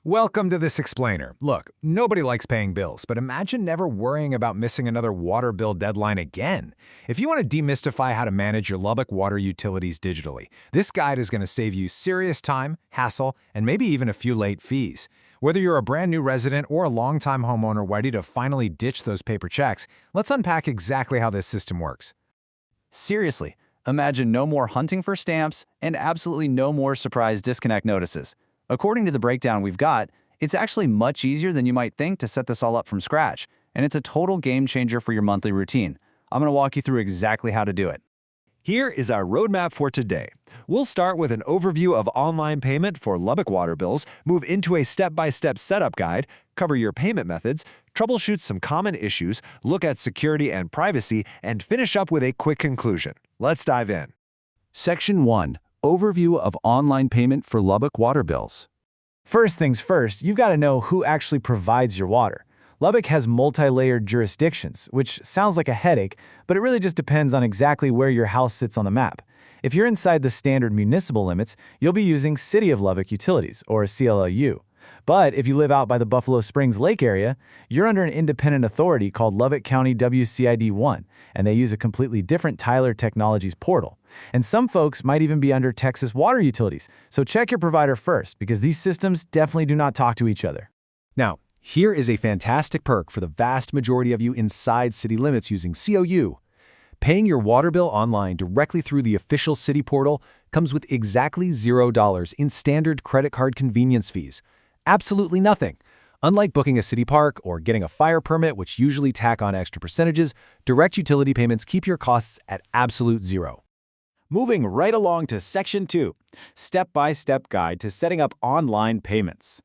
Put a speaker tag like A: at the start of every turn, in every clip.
A: Welcome to this explainer. Look, nobody likes paying bills, but imagine never worrying about missing another water bill deadline again. If you want to demystify how to manage your Lubbock water utilities digitally, this guide is going to save you serious time, hassle, and maybe even a few late fees. Whether you're a brand new resident or a longtime homeowner ready to finally ditch those paper checks, let's unpack exactly how this system works.
B: Seriously, imagine no more hunting for stamps and absolutely no more surprise disconnect notices. According to the breakdown we've got, it's actually much easier than you might think to set this all up from scratch, and it's a total game changer for your monthly routine. I'm going to walk you through exactly how to do it.
C: Here is our roadmap for today. We'll start with an overview of online payment for Lubbock water bills, move into a step-by-step setup guide, cover your payment methods, troubleshoot some common issues, look at security and privacy, and finish up with a quick conclusion. Let's dive in.
D: Section 1. Overview of online payment for Lubbock water bills.
E: First things first, you've got to know who actually provides your water. Lubbock has multi-layered jurisdictions, which sounds like a headache, but it really just depends on exactly where your house sits on the map. If you're inside the standard municipal limits, you'll be using City of Lubbock Utilities, or CLLU. But if you live out by the Buffalo Springs Lake area, you're under an independent authority called Lubbock County WCID1, and they use a completely different Tyler Technologies portal. And some folks might even be under Texas Water Utilities, so check your provider first, because these systems definitely do not talk to each other.
C: Now, here is a fantastic perk for the vast majority of you inside city limits using COU. Paying your water bill online directly through the official city portal comes with exactly $0 in standard credit card convenience fees. Absolutely nothing. Unlike booking a city park or getting a fire permit, which usually tack on extra percentages, direct utility payments keep your costs at absolute zero.
B: Moving right along to Section 2, Step-by-Step Guide to Setting Up Online Payments.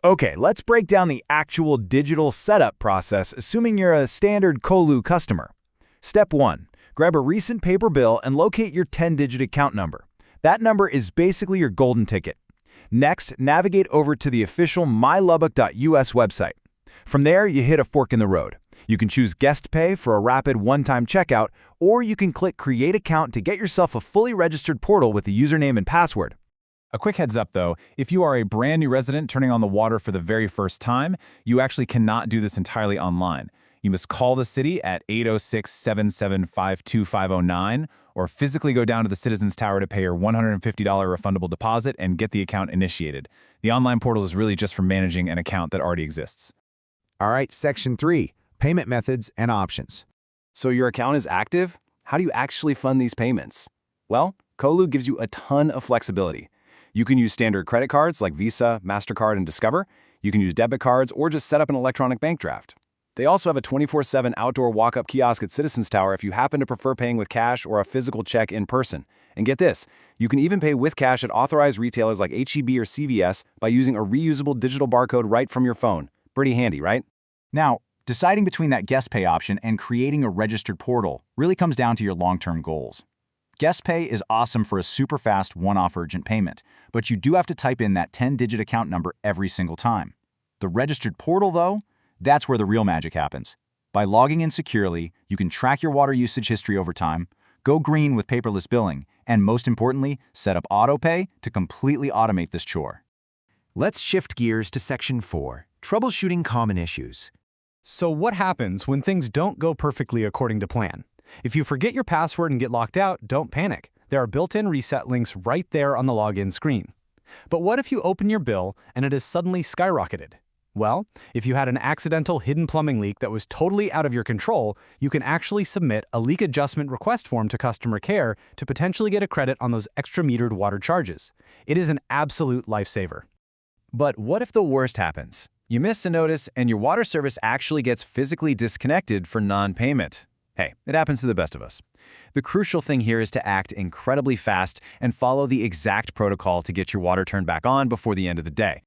E: Okay, let's break down the actual digital setup process, assuming you're a standard COLU customer. Step 1. Grab a recent paper bill and locate your 10-digit account number. That number is basically your golden ticket. Next, navigate over to the official mylubbock.us website. From there, you hit a fork in the road. You can choose Guest Pay for a rapid one-time checkout, or you can click Create Account to get yourself a fully registered portal with a username and password.
A: A quick heads up though, if you are a brand new resident turning on the water for the very first time, you actually cannot do this entirely online. You must call the city at 806-775-2509 or physically go down to the Citizens Tower to pay your $150 refundable deposit and get the account initiated. The online portal is really just for managing an account that already exists.
C: All right, Section 3. Payment methods and options.
B: So your account is active? How do you actually fund these payments? Well, COLU gives you a ton of flexibility. You can use standard credit cards like Visa, MasterCard, and Discover. You can use debit cards or just set up an electronic bank draft. They also have a 24/7 outdoor walk-up kiosk at Citizens Tower if you happen to prefer paying with cash or a physical check in person. And get this, you can even pay with cash at authorized retailers like H-E-B or CVS by using a reusable digital barcode right from your phone. Pretty handy, right?
E: Now, deciding between that Guest Pay option and creating a registered portal really comes down to your long-term goals. Guest Pay is awesome for a super fast one-off urgent payment, but you do have to type in that 10-digit account number every single time. The registered portal, though, that's where the real magic happens. By logging in securely, you can track your water usage history over time, go green with paperless billing, and most importantly, set up autopay to completely automate this chore.
C: Let's shift gears to Section 4. Troubleshooting common issues.
F: So what happens when things don't go perfectly according to plan? If you forget your password and get locked out, don't panic. There are built-in reset links right there on the login screen. But what if you open your bill and it has suddenly skyrocketed? Well, if you had an accidental hidden plumbing leak that was totally out of your control, you can actually submit a leak adjustment request form to customer care to potentially get a credit on those extra metered water charges. It is an absolute lifesaver.
B: But what if the worst happens? You miss a notice and your water service actually gets physically disconnected for non-payment. Hey, it happens to the best of us. The crucial thing here is to act incredibly fast and follow the exact protocol to get your water turned back on before the end of the day.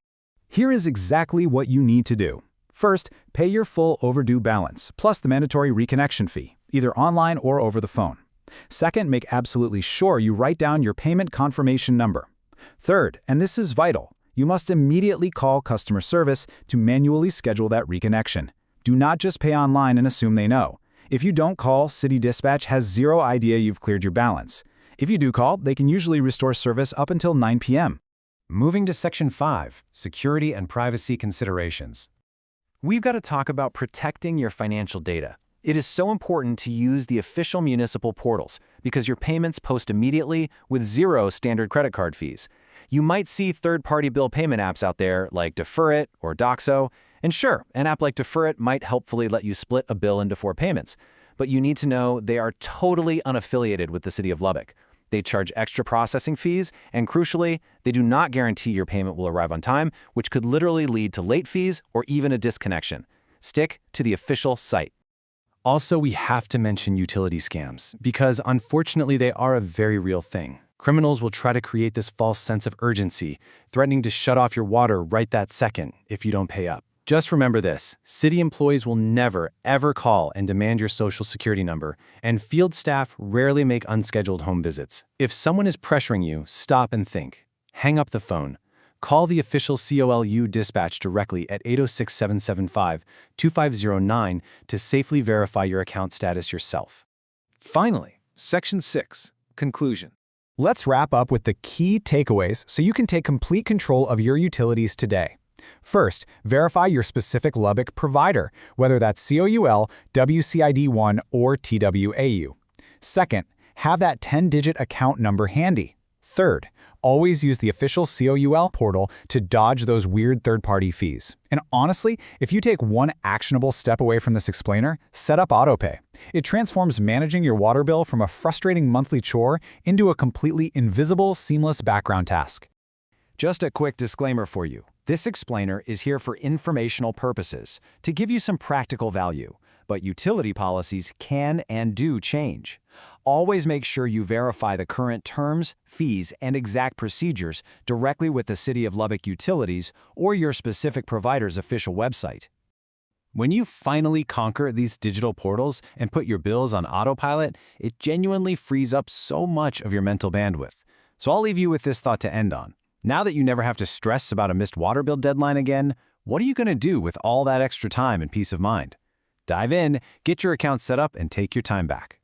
E: Here is exactly what you need to do. First, pay your full overdue balance, plus the mandatory reconnection fee, either online or over the phone. Second, make absolutely sure you write down your payment confirmation number. Third, and this is vital, you must immediately call customer service to manually schedule that reconnection. Do not just pay online and assume they know. If you don't call, City Dispatch has zero idea you've cleared your balance. If you do call, they can usually restore service up until 9 p.m.
A: Moving to Section 5, Security and Privacy Considerations.
C: We've got to talk about protecting your financial data. It is so important to use the official municipal portals because your payments post immediately with zero standard credit card fees. You might see third-party bill payment apps out there like Deferit or Doxo, and sure, an app like Deferit might helpfully let you split a bill into 4 payments, but you need to know they are totally unaffiliated with the city of Lubbock. They charge extra processing fees, and crucially, they do not guarantee your payment will arrive on time, which could literally lead to late fees or even a disconnection. Stick to the official site.
E: Also, we have to mention utility scams, because unfortunately they are a very real thing. Criminals will try to create this false sense of urgency, threatening to shut off your water right that second if you don't pay up. Just remember this, city employees will never, ever call and demand your social security number, and field staff rarely make unscheduled home visits. If someone is pressuring you, stop and think. Hang up the phone. Call the official COLU dispatch directly at 806-775-2509 to safely verify your account status yourself.
A: Finally, Section 6, Conclusion.
E: Let's wrap up with the key takeaways so you can take complete control of your utilities today. First, verify your specific Lubbock provider, whether that's COUL, WCID1, or TWAU. Second, have that 10-digit account number handy. Third, always use the official COUL portal to dodge those weird third-party fees. And honestly, if you take one actionable step away from this explainer, set up AutoPay. It transforms managing your water bill from a frustrating monthly chore into a completely invisible, seamless background task.
A: Just a quick disclaimer for you. This explainer is here for informational purposes, to give you some practical value, but utility policies can and do change. Always make sure you verify the current terms, fees, and exact procedures directly with the City of Lubbock Utilities or your specific provider's official website. When you finally conquer these digital portals and put your bills on autopilot, it genuinely frees up so much of your mental bandwidth. So I'll leave you with this thought to end on. Now that you never have to stress about a missed water bill deadline again, what are you going to do with all that extra time and peace of mind? Dive in, get your account set up, and take your time back.